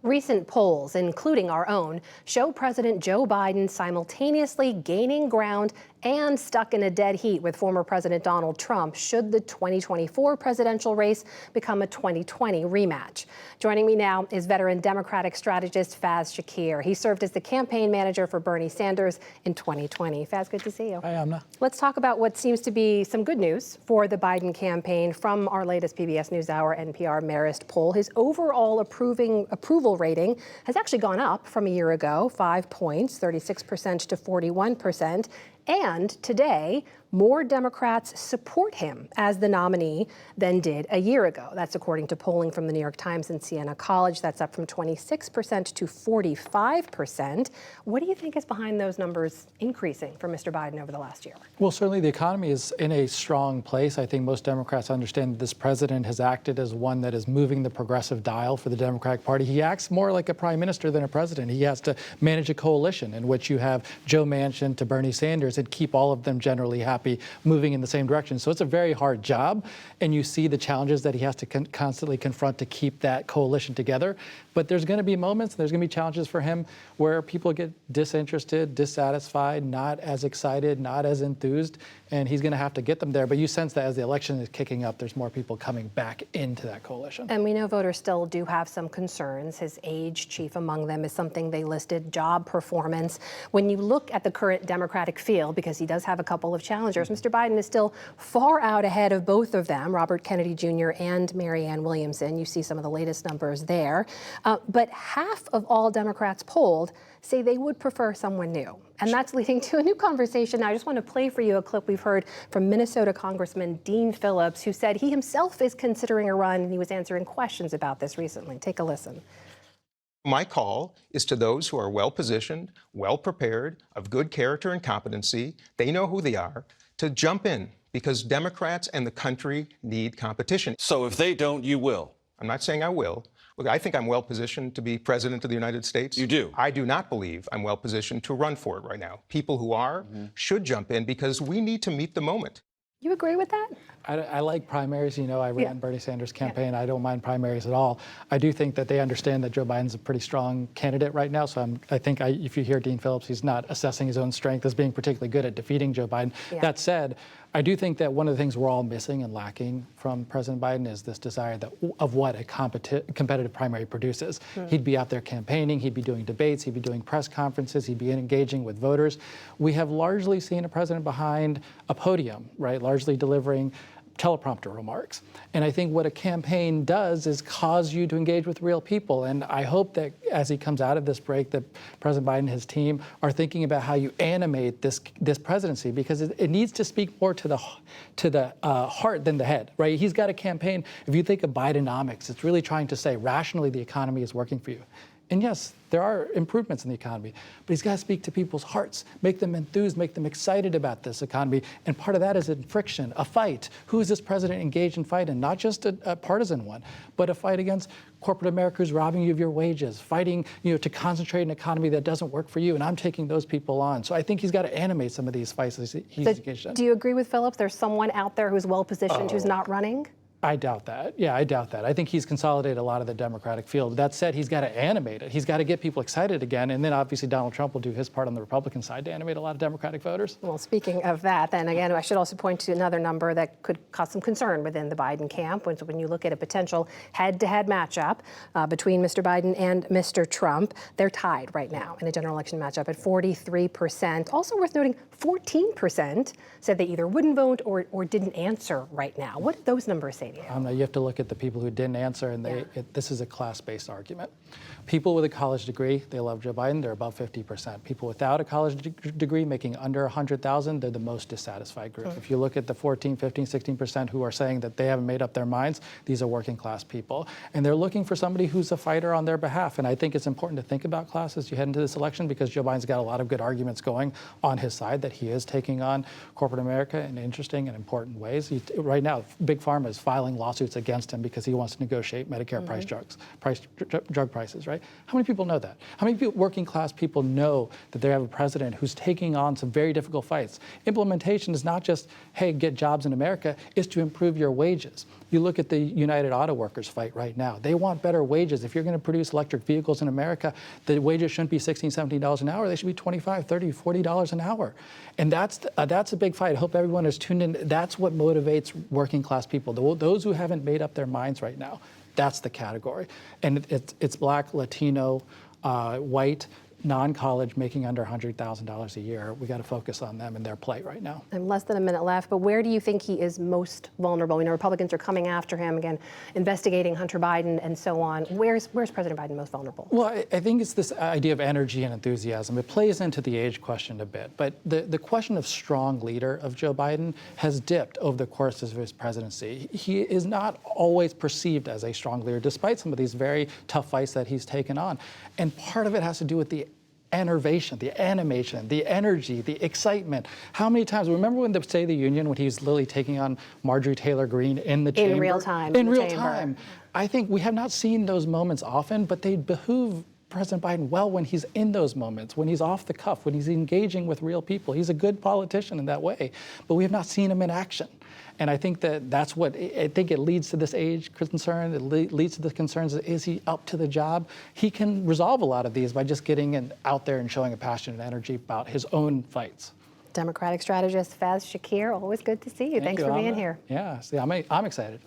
Recent polls, including our own, show President Joe Biden simultaneously gaining ground and stuck in a dead heat with former President Donald Trump should the 2024 presidential race become a 2020 rematch. Joining me now is veteran Democratic strategist Faz Shakir. He served as the campaign manager for Bernie Sanders in 2020. Faz, good to see you. Hi, Amna. Let's talk about what seems to be some good news for the Biden campaign from our latest PBS NewsHour NPR Marist poll. His overall approval rating has actually gone up from a year ago, 5 points, 36% to 41%. And today, more Democrats support him as the nominee than did a year ago. That's according to polling from the New York Times and Siena College. That's up from 26% to 45%. What do you think is behind those numbers increasing for Mr. Biden over the last year? Well, certainly the economy is in a strong place. I think most Democrats understand that this president has acted as one that is moving the progressive dial for the Democratic Party. He acts more like a prime minister than a president. He has to manage a coalition in which you have Joe Manchin to Bernie Sanders and keep all of them generally happy, moving in the same direction. So it's a very hard job, and you see the challenges that he has to constantly confront to keep that coalition together. But there's going to be moments, there's going to be challenges for him where people get disinterested, dissatisfied, not as excited, not as enthused, and he's going to have to get them there. But you sense that as the election is kicking up, there's more people coming back into that coalition. And we know voters still do have some concerns. His age, chief among them, is something they listed, job performance. When you look at the current Democratic field, because he does have a couple of challengers, Mr. Biden is still far out ahead of both of them, Robert Kennedy Jr. and Marianne Williamson. You see some of the latest numbers there. But half of all Democrats polled say they would prefer someone new. And that's leading to a new conversation. I just want to play for you a clip we've heard from Minnesota Congressman Dean Phillips, who said he himself is considering a run, and he was answering questions about this recently. Take a listen. My call is to those who are well-positioned, well-prepared, of good character and competency, they know who they are, to jump in, because Democrats and the country need competition. So if they don't, you will? I'm not saying I will. Look, I think I'm well-positioned to be president of the United States. You do? I do not believe I'm well-positioned to run for it right now. People who are should jump in because we need to meet the moment. You agree with that? I like primaries. You know, I ran Bernie Sanders' campaign. I don't mind primaries at all. I do think that they understand that Joe Biden's a pretty strong candidate right now. So I think if you hear Dean Phillips, he's not assessing his own strength as being particularly good at defeating Joe Biden. That said, I do think that one of the things we're all missing and lacking from President Biden is this desire of what a competitive primary produces. He'd be out there campaigning, he'd be doing debates, he'd be doing press conferences, he'd be engaging with voters. We have largely seen a president behind a podium, right, largely delivering teleprompter remarks. And I think what a campaign does is cause you to engage with real people. And I hope that as he comes out of this break, that President Biden and his team are thinking about how you animate this presidency, because it needs to speak more to the heart than the head, right? He's got a campaign. If you think of Bidenomics, it's really trying to say rationally the economy is working for you. And yes, there are improvements in the economy, but he's got to speak to people's hearts, make them enthused, make them excited about this economy. And part of that is a friction, a fight. Who is this president engaged in fighting? Not just a partisan one, but a fight against corporate America who's robbing you of your wages, fighting to concentrate an economy that doesn't work for you. And I'm taking those people on. So I think he's got to animate some of these fights he's engaged in. Do you agree with Phillips? There's someone out there who's well-positioned who's not running? I doubt that. Yeah, I doubt that. I think he's consolidated a lot of the Democratic field. That said, he's got to animate it. He's got to get people excited again. And then obviously Donald Trump will do his part on the Republican side to animate a lot of Democratic voters. Well, speaking of that, then again, I should also point to another number that could cause some concern within the Biden camp. When you look at a potential head-to-head matchup between Mr. Biden and Mr. Trump, they're tied right now in a general election matchup at 43%. Also worth noting, 14% said they either wouldn't vote or didn't answer right now. What do those numbers say to you? You have to look at the people who didn't answer, and this is a class-based argument. People with a college degree, they love Joe Biden, they're above 50%. People without a college degree making under 100,000, they're the most dissatisfied group. If you look at the 14, 15, 16% who are saying that they haven't made up their minds, these are working class people. And they're looking for somebody who's a fighter on their behalf. And I think it's important to think about class as you head into this election, because Joe Biden's got a lot of good arguments going on his side that he is taking on corporate America in interesting and important ways. Right now, Big Pharma is filing filing lawsuits against him because he wants to negotiate Medicare drug prices, right? How many people know that? How many working class people know that they have a president who's taking on some very difficult fights? Implementation is not just, hey, get jobs in America, it's to improve your wages. You look at the United Auto Workers fight right now. They want better wages. If you're going to produce electric vehicles in America, the wages shouldn't be $16, $17 an hour. They should be $25, $30, $40 an hour. And that's a big fight. I hope everyone is tuned in. That's what motivates working class people. Those who haven't made up their minds right now, that's the category. And it's Black, Latino, white, non-college, making under $100,000 a year. We got to focus on them and their plight right now. And less than a minute left, but where do you think he is most vulnerable? We know Republicans are coming after him, again, investigating Hunter Biden and so on. Where's President Biden most vulnerable? Well, I think it's this idea of energy and enthusiasm. It plays into the age question a bit, but the question of strong leader of Joe Biden has dipped over the course of his presidency. He is not always perceived as a strong leader, despite some of these very tough fights that he's taken on. And part of it has to do with the enervation, the animation, the energy, the excitement. How many times, remember when the State of the Union, when he was literally taking on Marjorie Taylor Greene in the chamber? In real time. In real time. I think we have not seen those moments often, but they behoove President Biden well when he's in those moments, when he's off the cuff, when he's engaging with real people. He's a good politician in that way, but we have not seen him in action. And I think that's what, I think it leads to this age concern, it leads to the concerns, is he up to the job? He can resolve a lot of these by just getting out there and showing a passion and energy about his own fights. Democratic strategist Faz Shakir, always good to see you. Thanks for being here. Yeah, see, I'm excited.